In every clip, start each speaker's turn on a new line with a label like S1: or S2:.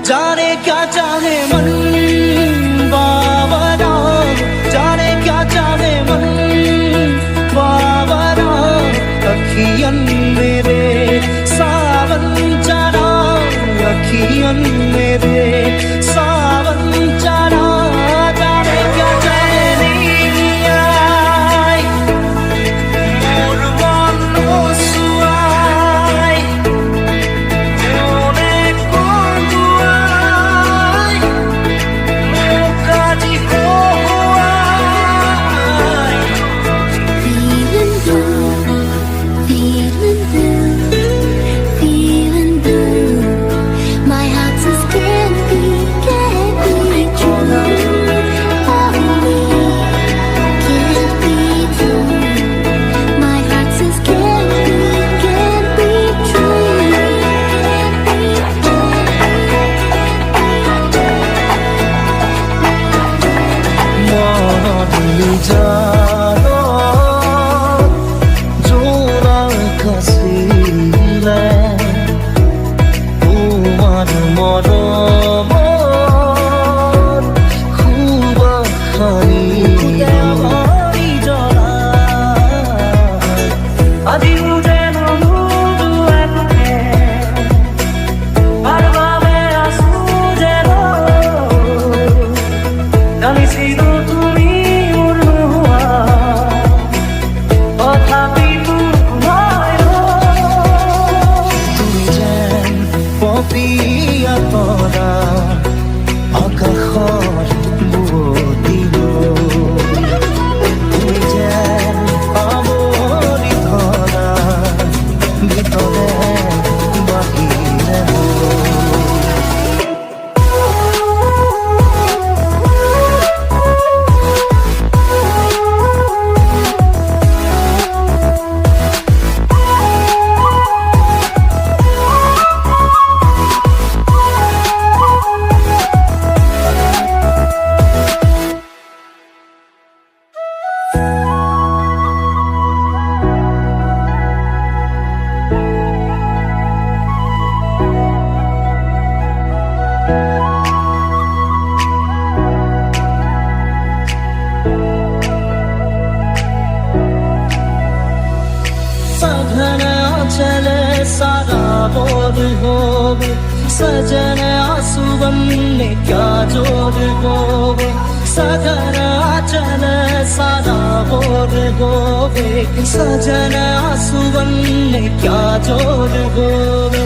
S1: जाने क्या चाहे मन बाबरा, जाने क्या चाहे मन बाबरा, अखियन मेरे सावन चढ़ा, अखियन मेरे सावन चढ़ा, जाने क्या चाहे नहीं आई मोर मन सुआई मोने कोंदुआई मोकाजी होआई
S2: Feeling blue. My heart says can't be true. Oh, we can't be true. My heart says can't be true.
S1: মরলি জানো জোড়া কাছিলে তোমার মরম খুব খানি জড়া আজি যেন মধু একে আর ভাবে আসু যেন জানিছিলো তুমি মোৰ নোহোৱা তথাপি তোমাৰ তুমি যেন পপীয়া তৰা আকাশৰ বুৱতীলৈ তুমি যেন আমৰি ধৰা ভিতৰে বাহিৰে चले सारा बोर होवे सजन आंसुवन में क्या जोर होवे सजन चले सारा बोर होवे सजन आंसुवन में क्या जोर होवे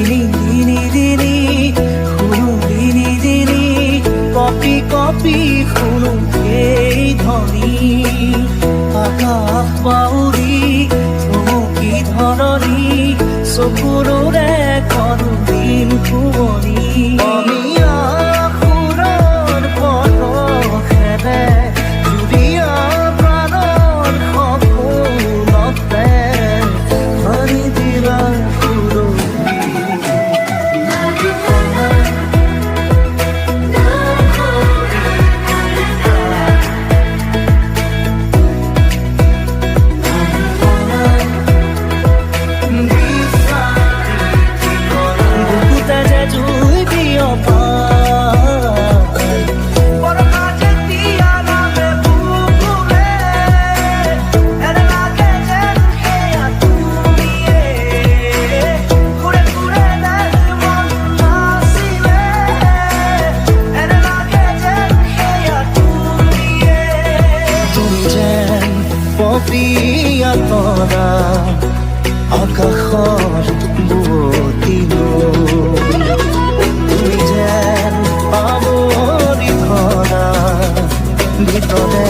S1: রিনি রিনি রিনি কপি কপি শুনো এই ধ্বনি আকাশ বাউরি চমকি ধৰণী চকুৰে কৰো দিন শুৱনি অমিয়া সুৰৰ পথেৰে জুৰিয়া প্ৰাণৰ সপোনতে ভৰি দিলা প্ৰিয়া তৰা আকাশৰ বুৱতীলৈ তুমি যেন আমৰি ধৰা ভিতৰে